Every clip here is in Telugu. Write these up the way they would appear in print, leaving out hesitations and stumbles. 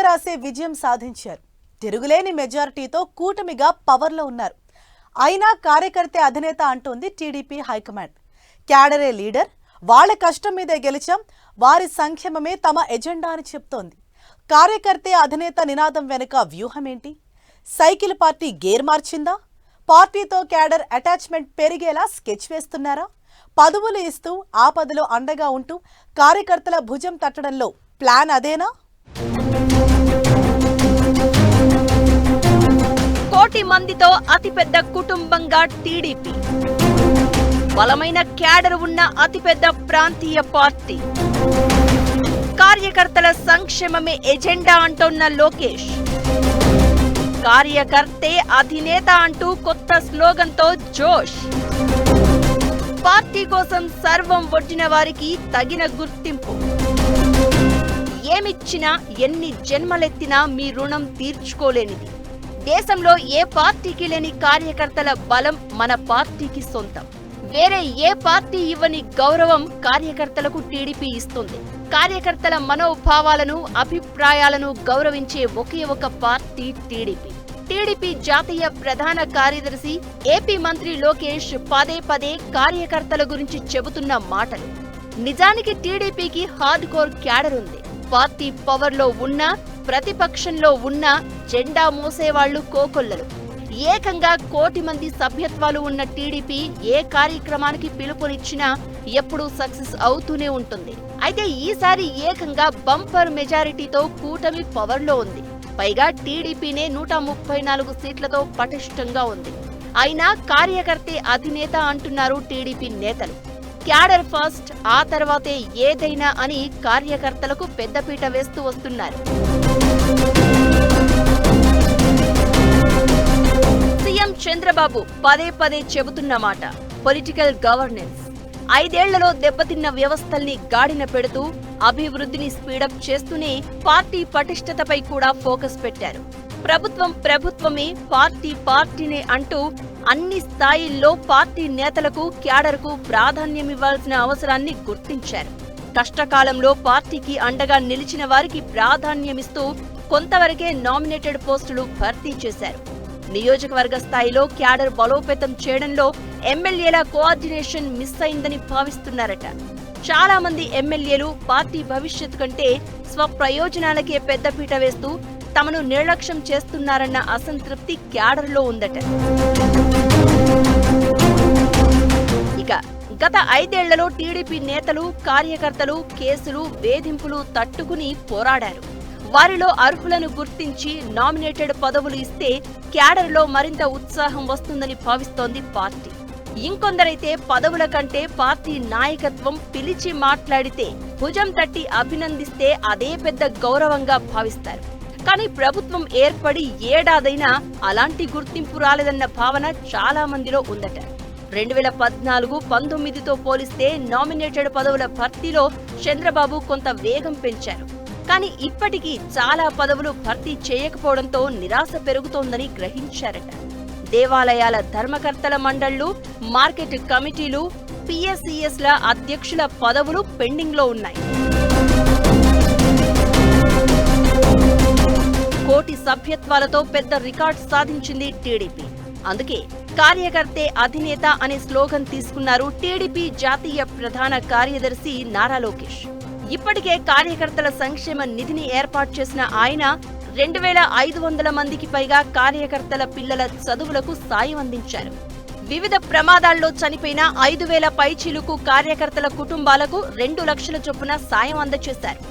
రాసే విజయం సాధించారు. తిరుగులేని మెజారిటీతో కూటమిగా పవర్లో ఉన్నారు. అయినా కార్యకర్తే అధినేత అంటోంది టీడీపీ హైకమాండ్. క్యాడరే లీడర్, వాళ్ళ కష్టం మీదే గెలిచాం, వారి సంక్షేమమే తమ ఎజెండా అని చెప్తోంది. కార్యకర్తే అధినేత నినాదం వెనుక వ్యూహమేంటి? సైకిల్ పార్టీ గేర్ మార్చిందా? పార్టీతో క్యాడర్ అటాచ్మెంట్ పెరిగేలా స్కెచ్ వేస్తున్నారా? పదవులు ఇస్తూ ఆపదలో అండగా ఉంటూ కార్యకర్తల భుజం తట్టడంలో ప్లాన్ అదేనా? కోటి మందితో అతిపెద్ద కుటుంబంగా టీడీపీ, బలమైన క్యాడర్ ఉన్న అతిపెద్ద ప్రాంతీయ పార్టీ, కార్యకర్తల సంక్షేమమే ఎజెండా అంటోన్న లోకేష్, కార్యకర్తే అధినేత అంటూ కొత్త స్లోగన్తో జోష్, పార్టీ కోసం సర్వం ఒడ్డిన వారికి తగిన గుర్తింపు, ఏమిచ్చినా ఎన్ని జన్మలెత్తినా మీ రుణం తీర్చుకోలేనిది, దేశంలో ఏ పార్టీకి లేని కార్యకర్తల బలం మన పార్టీకి సొంతం, వేరే ఏ పార్టీ ఇవ్వని గౌరవం కార్యకర్తలకు టీడీపీ ఇస్తుంది. కార్యకర్తల మనోభావాలను, అభిప్రాయాలను గౌరవించే ఒకే ఒక పార్టీ టీడీపీ. టీడీపీ జాతీయ ప్రధాన కార్యదర్శి ఏపీ మంత్రి లోకేష్ పదే పదే కార్యకర్తల గురించి చెబుతున్న మాటలు. నిజానికి టీడీపీకి హార్డ్ కోర్ క్యాడర్ ఉంది. పార్టీ పవర్లో ఉన్నా, ప్రతిపక్షంలో ఉన్నా జెండా మోసేవాళ్లు కోకొల్లలు. ఏకంగా 1 కోటి మంది సభ్యత్వాలు ఉన్న టీడీపీ ఏ కార్యక్రమానికి పిలుపునిచ్చినా ఎప్పుడూ సక్సెస్ అవుతూనే ఉంటుంది. అయితే ఈసారి ఏకంగా బంపర్ మెజారిటీతో కూటమి పవర్లో ఉంది. పైగా టీడీపీనే 134 సీట్లతో పటిష్టంగా ఉంది. అయినా కార్యకర్తే అధినేత అంటున్నారు టీడీపీ నేతలు. క్యాడర్ ఫస్ట్, ఆ తర్వాతే ఏదైనా అని కార్యకర్తలకు పెద్దపీట వేస్తూ వస్తున్నారు. సీఎం చంద్రబాబు పదే పదే చెబుతున్న మాట పొలిటికల్ గవర్నెన్స్. 5 ఏళ్లలో దెబ్బతిన్న వ్యవస్థల్ని గాడిన పెడుతూ అభివృద్ధిని స్పీడప్ చేస్తూనే పార్టీ పటిష్టతపై కూడా ఫోకస్ పెట్టారు. ప్రభుత్వం ప్రభుత్వమే, పార్టీ పార్టీనే అంటూ అన్ని స్థాయిల్లో పార్టీ నేతలకు, క్యాడర్కు ప్రాధాన్యమివ్వాల్సిన అవసరాన్ని గుర్తించారు. కష్టకాలంలో పార్టీకి అండగా నిలిచిన వారికి ప్రాధాన్యమిస్తూ కొంతవరకే నామినేటెడ్ పోస్టులు భర్తీ చేశారు. నియోజకవర్గ స్థాయిలో క్యాడర్ బలోపేతం చేయడంలో ఎమ్మెల్యేల కోఆర్డినేషన్ మిస్ అయిందని భావిస్తున్నారట. చాలా మంది ఎమ్మెల్యేలు పార్టీ భవిష్యత్తు కంటే స్వప్రయోజనాలకే పెద్దపీట వేస్తూ తమను నిర్లక్ష్యం చేస్తున్నారన్న అసంతృప్తి క్యాడర్లో ఉందట. ఇక గత 5 ఏళ్లలో టీడీపీ నేతలు, కార్యకర్తలు కేసులు, వేధింపులు తట్టుకుని పోరాడారు. వారిలో అర్హులను గుర్తించి నామినేటెడ్ పదవులు ఇస్తే క్యాడర్లో మరింత ఉత్సాహం వస్తుందని భావిస్తోంది పార్టీ. ఇంకొందరైతే పదవుల కంటే పార్టీ నాయకత్వం పిలిచి మాట్లాడితే, భుజం తట్టి అభినందిస్తే అదే పెద్ద గౌరవంగా భావిస్తారు. కానీ ప్రభుత్వం ఏర్పడి ఏడాదైనా అలాంటి గుర్తింపు రాలేదన్న భావన చాలా మందిలో ఉందట. 2014-19తో పోలిస్తే నామినేటెడ్ పదవుల భర్తీలో చంద్రబాబు కొంత వేగం పెంచారు. కానీ ఇప్పటికీ చాలా పదవులు భర్తీ చేయకపోవడంతో నిరాశ పెరుగుతోందని గ్రహించారట. దేవాలయాల ధర్మకర్తల మండళ్లు, మార్కెట్ కమిటీలు, పిఎస్సిఎస్ల అధ్యక్షుల పదవులు పెండింగ్లో ఉన్నాయి. 1 కోటి సభ్యత్వాలతో పెద్ద రికార్డ్ సాధించింది టీడీపీ. అందుకే కార్యకర్తే అధినేత అనే స్లోగన్ తీసుకున్నారు టీడీపీ జాతీయ ప్రధాన కార్యదర్శి నారా లోకేష్. ఇప్పటికే కార్యకర్తల సంక్షేమ నిధిని ఏర్పాటు చేసిన ఆయన 2500 మందికి పైగా కార్యకర్తల పిల్లల చదువులకు సాయం అందించారు. వివిధ ప్రమాదాల్లో చనిపోయిన 5000 పైచిలుకు కార్యకర్తల కుటుంబాలకు 2 లక్షల చొప్పున సాయం అందజేశారు.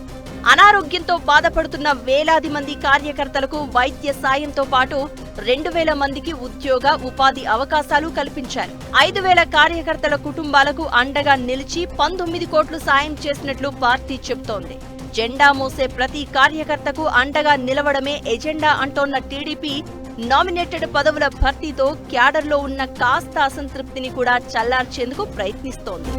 అనారోగ్యంతో బాధపడుతున్న వేలాది మంది కార్యకర్తలకు వైద్య సాయంతో పాటు 2000 మందికి ఉద్యోగ, ఉపాధి అవకాశాలు కల్పించారు. 5000 కార్యకర్తల కుటుంబాలకు అండగా నిలిచి 19 కోట్లు సాయం చేసినట్లు పార్టీ చెబుతోంది. జెండా మోసే ప్రతి కార్యకర్తకు అండగా నిలవడమే ఎజెండా అంటోన్న టీడీపీ నామినేటెడ్ పదవుల భర్తీతో క్యాడర్లో ఉన్న కాస్త అసంతృప్తిని కూడా చల్లార్చేందుకు ప్రయత్నిస్తోంది.